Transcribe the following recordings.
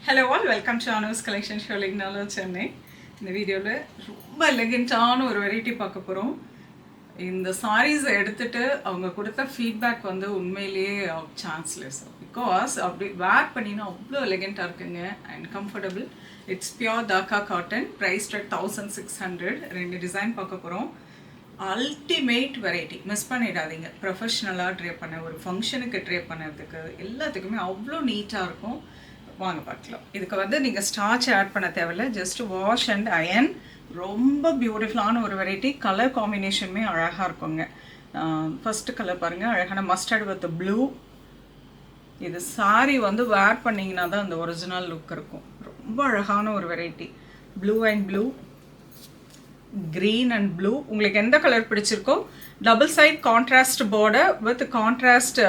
Hello all, welcome to Anu's Collection Show Lignalo Chennai. இந்த வீடியோவில் ரொம்ப எலிகென்ட்டான ஒரு வெரைட்டி பார்க்க போகிறோம். இந்த சாரீஸ் எடுத்துகிட்டு அவங்க கொடுத்த ஃபீட்பேக் வந்து உண்மையிலேயே சான்ஸ்லெஸ். பிகாஸ் அப்படி வேர் பண்ணினா அவ்வளோ எலிகென்ட்டாக இருக்குங்க and comfortable. It's pure taka cotton, prized at 1600. ரெண்டு டிசைன் பார்க்க போகிறோம். அல்டிமேட் வெரைட்டி, மிஸ் பண்ணிடாதீங்க. ப்ரொஃபஷ்னலாக ட்ரே பண்ண, ஒரு ஃபங்க்ஷனுக்கு ட்ரே பண்ணுறதுக்கு எல்லாத்துக்குமே அவ்வளோ நீட்டாக இருக்கும். வாங்க பார்க்கலாம். இதுக்கு வந்து நீங்கள் ஸ்டார்ச் ஆட் பண்ண தேவையில்லை, ஜஸ்ட் வாஷ் அண்ட் அயன். ரொம்ப பியூட்டிஃபுல்லான ஒரு வெரைட்டி. கலர் காம்பினேஷனுமே அழகாக இருக்குங்க. ஃபஸ்ட்டு கலர் பாருங்கள், அழகான மஸ்டர்ட் வித் ப்ளூ. இது சாரீ வந்து வேர் பண்ணிங்கன்னா தான் அந்த ஒரிஜினல் லுக் இருக்கும். ரொம்ப அழகான ஒரு variety. Blue and blue, green and blue. உங்களுக்கு எந்த கலர் பிடிச்சிருக்கோ. Double side contrast border with contrast.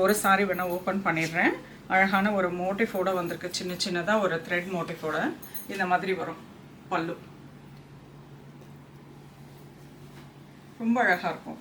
ஒரு சாரீ வேணால் ஓப்பன் பண்ணிடுறேன். அழகான ஒரு மோட்டிஃபோட வந்திருக்கு, சின்ன சின்னதாக ஒரு த்ரெட் மோட்டிஃபோட இந்த மாதிரி வரும். பல்லு ரொம்ப அழகாக இருக்கும்.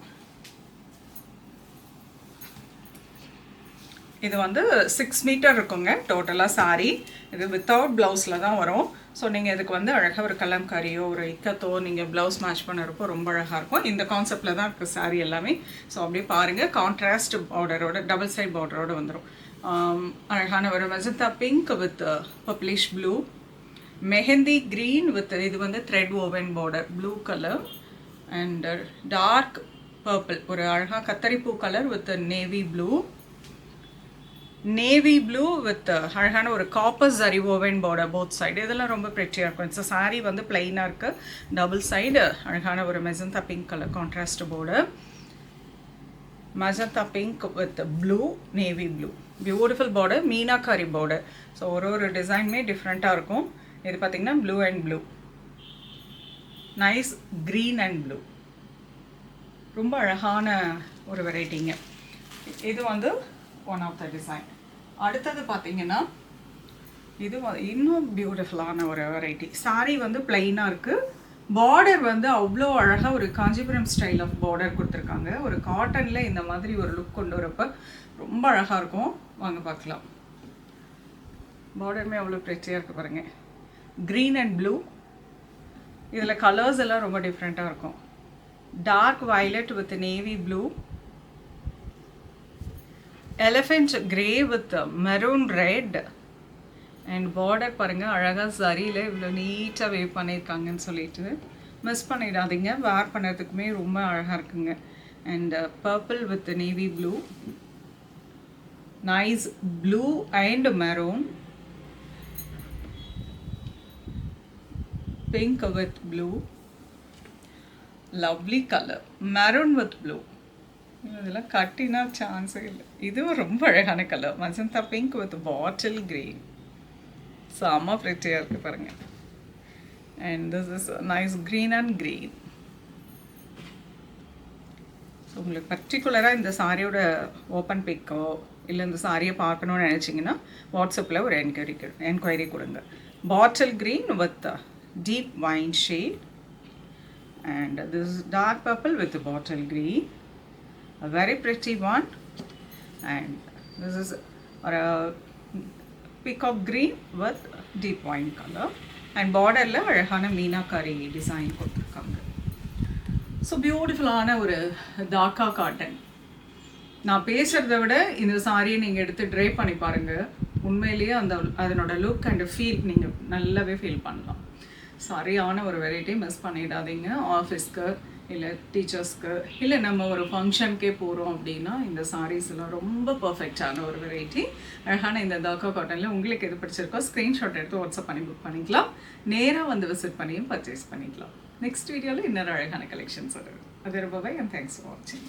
இது வந்து 6 மீட்டர் இருக்குங்க டோட்டலாக சாரீ. இது வித்தவுட் ப்ளவுஸில் தான் வரும். ஸோ நீங்கள் இதுக்கு வந்து அழகாக ஒரு கலம்காரியோ ஒரு இக்கத்தோ நீங்கள் ப்ளவுஸ் மேட்ச் பண்ணுறப்போ ரொம்ப அழகாக இருக்கும். இந்த கான்செப்டில் தான் இருக்குது சாரீ எல்லாமே. ஸோ அப்படியே பாருங்கள், கான்ட்ராஸ்ட் பார்டரோட டபுள் சைட் பார்டரோட வந்துடும். அழகான ஒரு magenta pink with purplish blue, mehndi green with இது வந்து thread woven border blue colour and dark purple, ஒரு அழகாக கத்தரிப்பூ colour with navy blue, navy blue with அழகான ஒரு copper zari woven border both side. இதெல்லாம் ரொம்ப ப்ரெட்டியாக இருக்கும். இட்ஸ் சாரீ வந்து பிளைனாக இருக்குது. டபுள் சைடு அழகான ஒரு magenta pink colour contrast border, magenta pink with blue, navy blue, beautiful border, meenakari border. So ஒரு டிசைனுமே டிஃப்ரெண்ட்டாக இருக்கும். இது பார்த்திங்கன்னா blue and blue, nice green and blue. ரொம்ப அழகான ஒரு வெரைட்டிங்க. இது வந்து ஒன் ஆஃப் த டிசைன். அடுத்தது பார்த்திங்கன்னா இது இன்னும் பியூட்டிஃபுல்லான ஒரு வெரைட்டி. சாரீ வந்து பிளைனாக இருக்குது. பார்டர் வந்து அவ்வளோ அழகாக ஒரு காஞ்சிபுரம் ஸ்டைல் ஆஃப் பார்டர் கொடுத்துருக்காங்க. ஒரு காட்டனில் இந்த மாதிரி ஒரு லுக் கொண்டு வரப்போ ரொம்ப அழகாக இருக்கும். வாங்க பார்க்கலாம். பார்டருமே அவ்வளோ ப்ரெட்டியாக இருக்குது பாருங்கள். Green and blue. இதில் கலர்ஸ் எல்லாம் ரொம்ப டிஃப்ரெண்ட்டாக இருக்கும். Dark violet with navy blue, elephant grey with maroon red and border பாருங்கள், அழகாக சரியில் இவ்வளோ நீட்டாக வேவ் பண்ணியிருக்காங்கன்னு சொல்லிட்டு மிஸ் பண்ணிடாதீங்க. வேர் பண்ணுறதுக்குமே ரொம்ப அழகாக இருக்குங்க. And purple with navy blue, nice blue and maroon, pink with blue, lovely colour, maroon with blue. இதெல்லாம் கட்டினா சான்ஸே இல்லை. இதுவும் ரொம்ப அழகான colour, magenta pink with bottle green. செம்ம ப்ரெட்டியாக இருக்குது பாருங்கள். And this is nice green and green. So உங்களுக்கு பர்டிகுலராக இந்த சாரியோட ஓப்பன் பிக்கோ இல்லை இந்த சாரியை பார்க்கணுன்னு நினச்சிங்கன்னா வாட்ஸ்அப்பில் ஒரு என்கொயரி கொடுங்க. Bottle green with deep wine shade and this dark purple with bottle green, a very pretty one. And this is peacock green with deep wine color and borderல அழகான மீனாக்காரி டிசைன் கொடுத்துருக்காங்க. ஸோ பியூட்டிஃபுல்லான ஒரு தாக்கா காட்டன். நான் பேசுகிறத விட இந்த சாரியை நீங்கள் எடுத்து ட்ரை பண்ணி பாருங்கள். உண்மையிலேயே அதனோட லுக் அண்ட் ஃபீல் நீங்கள் நல்லாவே ஃபீல் பண்ணலாம். சரியான ஒரு வெரைட்டி, மிஸ் பண்ணிடாதீங்க. ஆஃபீஸ்க்கு இல்லை டீச்சர்ஸ்க்கு இல்லை நம்ம ஒரு ஃபங்க்ஷனுக்கே போகிறோம் அப்படின்னா இந்த சாரீஸ்லாம் ரொம்ப பர்ஃபெக்டான ஒரு வெரைட்டி. அழகான இந்த தாக்கா காட்டனில் உங்களுக்கு எது பிடிச்சிருக்கோ ஸ்க்ரீன்ஷாட் எடுத்து வாட்ஸ்அப் பண்ணி புக் பண்ணிக்கலாம். நேராக வந்து விசிட் பண்ணியும் பர்ச்சேஸ் பண்ணிக்கலாம். நெக்ஸ்ட் வீடியோவில் இன்னொரு அழகான கலெக்ஷன்ஸ் வருது. அது ரொம்பவே தேங்க்ஸ் ஃபார் வாட்சிங்.